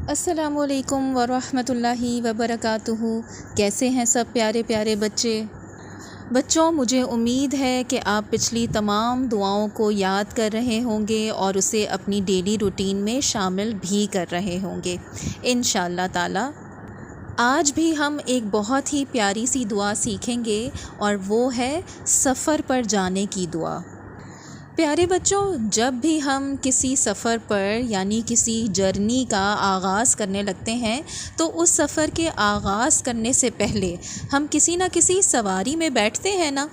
السلام علیکم ورحمۃ اللہ وبرکاتہ۔ کیسے ہیں سب پیارے پیارے بچوں، مجھے امید ہے کہ آپ پچھلی تمام دعاؤں کو یاد کر رہے ہوں گے اور اسے اپنی ڈیلی روٹین میں شامل بھی کر رہے ہوں گے انشاءاللہ تعالی۔ آج بھی ہم ایک بہت ہی پیاری سی دعا سیکھیں گے اور وہ ہے سفر پر جانے کی دعا۔ پیارے بچوں، جب بھی ہم کسی سفر پر یعنی کسی جرنی کا آغاز کرنے لگتے ہیں تو اس سفر کے آغاز کرنے سے پہلے ہم کسی نہ کسی سواری میں بیٹھتے ہیں نا۔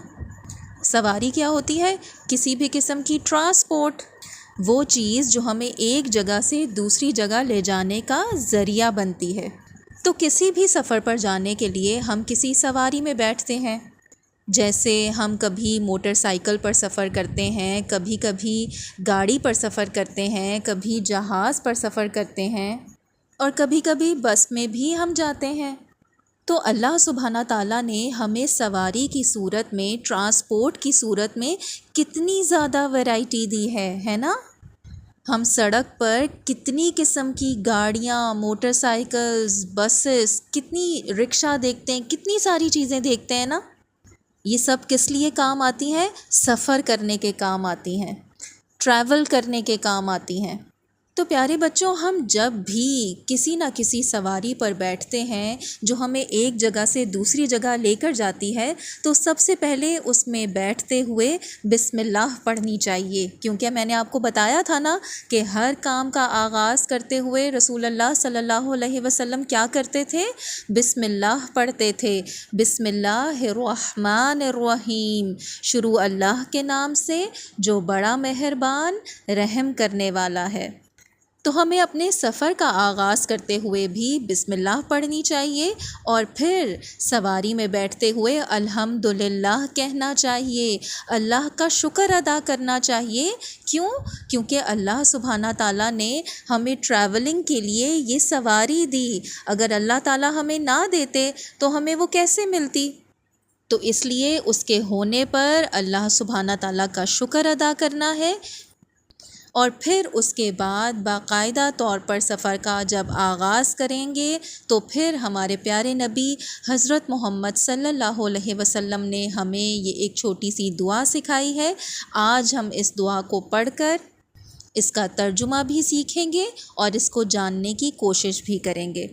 سواری کیا ہوتی ہے؟ کسی بھی قسم کی ٹرانسپورٹ، وہ چیز جو ہمیں ایک جگہ سے دوسری جگہ لے جانے کا ذریعہ بنتی ہے۔ تو کسی بھی سفر پر جانے کے لیے ہم کسی سواری میں بیٹھتے ہیں، جیسے ہم کبھی موٹر سائیکل پر سفر کرتے ہیں، کبھی کبھی گاڑی پر سفر کرتے ہیں، کبھی جہاز پر سفر کرتے ہیں اور کبھی کبھی بس میں بھی ہم جاتے ہیں۔ تو اللہ سبحانہ تعالیٰ نے ہمیں سواری کی صورت میں، ٹرانسپورٹ کی صورت میں کتنی زیادہ ویرائٹی دی ہے نا؟ ہم سڑک پر کتنی قسم کی گاڑیاں، موٹر سائیکلز، بسز، کتنی رکشہ دیکھتے ہیں، کتنی ساری چیزیں دیکھتے ہیں نا۔ یہ سب کس لیے کام آتی ہیں؟ سفر کرنے کے کام آتی ہیں، ٹریول کرنے کے کام آتی ہیں۔ تو پیارے بچوں، ہم جب بھی کسی نہ کسی سواری پر بیٹھتے ہیں جو ہمیں ایک جگہ سے دوسری جگہ لے کر جاتی ہے تو سب سے پہلے اس میں بیٹھتے ہوئے بسم اللہ پڑھنی چاہیے، کیونکہ میں نے آپ کو بتایا تھا نا کہ ہر کام کا آغاز کرتے ہوئے رسول اللہ صلی اللہ علیہ وسلم کیا کرتے تھے؟ بسم اللہ پڑھتے تھے۔ بسم اللہ الرحمن الرحیم، شروع اللہ کے نام سے جو بڑا مہربان رحم کرنے والا ہے۔ تو ہمیں اپنے سفر کا آغاز کرتے ہوئے بھی بسم اللہ پڑھنی چاہیے اور پھر سواری میں بیٹھتے ہوئے الحمدللہ کہنا چاہیے، اللہ کا شکر ادا کرنا چاہیے۔ کیوں؟ کیونکہ اللہ سبحانہ تعالیٰ نے ہمیں ٹریولنگ کے لیے یہ سواری دی۔ اگر اللہ تعالیٰ ہمیں نہ دیتے تو ہمیں وہ کیسے ملتی؟ تو اس لیے اس کے ہونے پر اللہ سبحانہ تعالیٰ کا شکر ادا کرنا ہے، اور پھر اس کے بعد باقاعدہ طور پر سفر کا جب آغاز کریں گے تو پھر ہمارے پیارے نبی حضرت محمد صلی اللہ علیہ وسلم نے ہمیں یہ ایک چھوٹی سی دعا سکھائی ہے۔ آج ہم اس دعا کو پڑھ کر اس کا ترجمہ بھی سیکھیں گے اور اس کو جاننے کی کوشش بھی کریں گے۔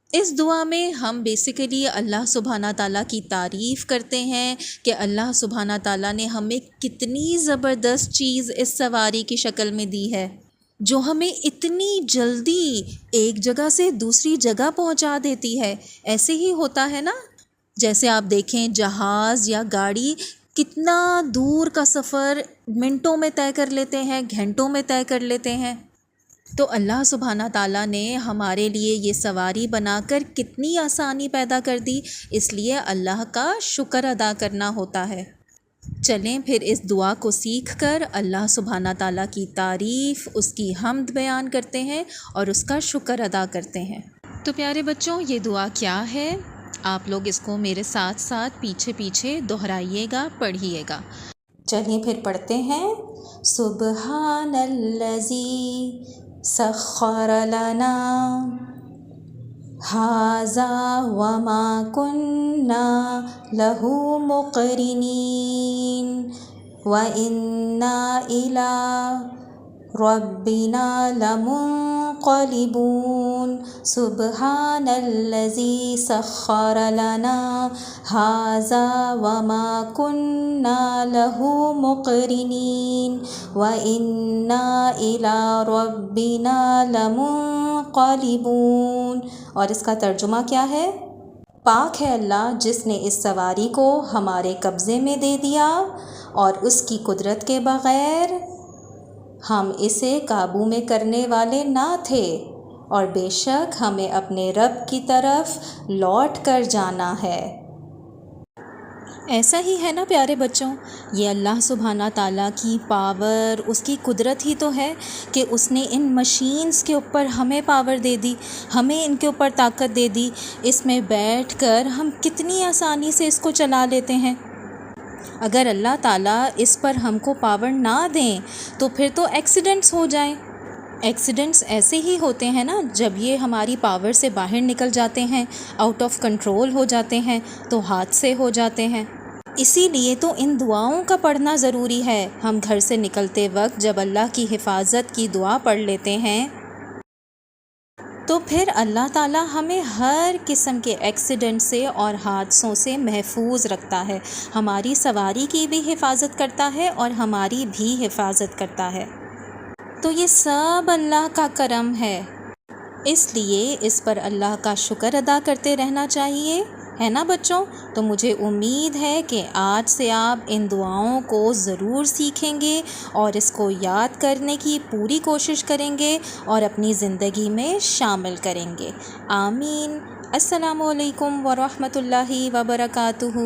اس دعا میں ہم بیسیکلی اللہ سبحانہ تعالیٰ کی تعریف کرتے ہیں کہ اللہ سبحانہ تعالیٰ نے ہمیں کتنی زبردست چیز اس سواری کی شکل میں دی ہے جو ہمیں اتنی جلدی ایک جگہ سے دوسری جگہ پہنچا دیتی ہے۔ ایسے ہی ہوتا ہے نا، جیسے آپ دیکھیں جہاز یا گاڑی کتنا دور کا سفر منٹوں میں طے کر لیتے ہیں، گھنٹوں میں طے کر لیتے ہیں۔ تو اللہ سبحانہ تعالیٰ نے ہمارے لیے یہ سواری بنا کر کتنی آسانی پیدا کر دی، اس لیے اللہ کا شکر ادا کرنا ہوتا ہے۔ چلیں پھر اس دعا کو سیکھ کر اللہ سبحانہ تعالیٰ کی تعریف، اس کی حمد بیان کرتے ہیں اور اس کا شکر ادا کرتے ہیں۔ تو پیارے بچوں، یہ دعا کیا ہے؟ آپ لوگ اس کو میرے ساتھ ساتھ پیچھے پیچھے دہرائیے گا، پڑھیے گا۔ چلیے پھر پڑھتے ہیں۔ سبحان الذی سخر لنا ھذا وما كنا له مقرنین وإنا إلى ربنا لمنقلبون۔ سبحان الذی سخر لنا ھذا وما كنا له مقرنین وإنا إلى ربنا لمنقلبون۔ اور اس کا ترجمہ کیا ہے؟ پاک ہے اللہ جس نے اس سواری کو ہمارے قبضے میں دے دیا اور اس کی قدرت کے بغیر ہم اسے قابو میں کرنے والے نہ تھے، اور بے شک ہمیں اپنے رب کی طرف لوٹ کر جانا ہے۔ ایسا ہی ہے نا پیارے بچوں، یہ اللہ سبحانہ تعالیٰ کی پاور، اس کی قدرت ہی تو ہے کہ اس نے ان مشینز کے اوپر ہمیں پاور دے دی، ہمیں ان کے اوپر طاقت دے دی۔ اس میں بیٹھ کر ہم کتنی آسانی سے اس کو چلا لیتے ہیں۔ اگر اللہ تعالیٰ اس پر ہم کو پاور نہ دیں تو پھر تو ایکسیڈنٹس ہو جائیں، ایکسیڈنٹس ایسے ہی ہوتے ہیں نا، جب یہ ہماری پاور سے باہر نکل جاتے ہیں، آؤٹ آف کنٹرول ہو جاتے ہیں تو حادثے ہو جاتے ہیں۔ اسی لیے تو ان دعاؤں کا پڑھنا ضروری ہے۔ ہم گھر سے نکلتے وقت جب اللہ کی حفاظت کی دعا پڑھ لیتے ہیں تو پھر اللہ تعالیٰ ہمیں ہر قسم کے ایکسیڈنٹ سے اور حادثوں سے محفوظ رکھتا ہے، ہماری سواری کی بھی حفاظت کرتا ہے اور ہماری بھی حفاظت کرتا ہے۔ تو یہ سب اللہ کا کرم ہے، اس لیے اس پر اللہ کا شکر ادا کرتے رہنا چاہیے، ہے نا بچوں؟ تو مجھے امید ہے کہ آج سے آپ ان دعاؤں کو ضرور سیکھیں گے اور اس کو یاد کرنے کی پوری کوشش کریں گے اور اپنی زندگی میں شامل کریں گے۔ آمین۔ السلام علیکم ورحمۃ اللہ وبرکاتہ۔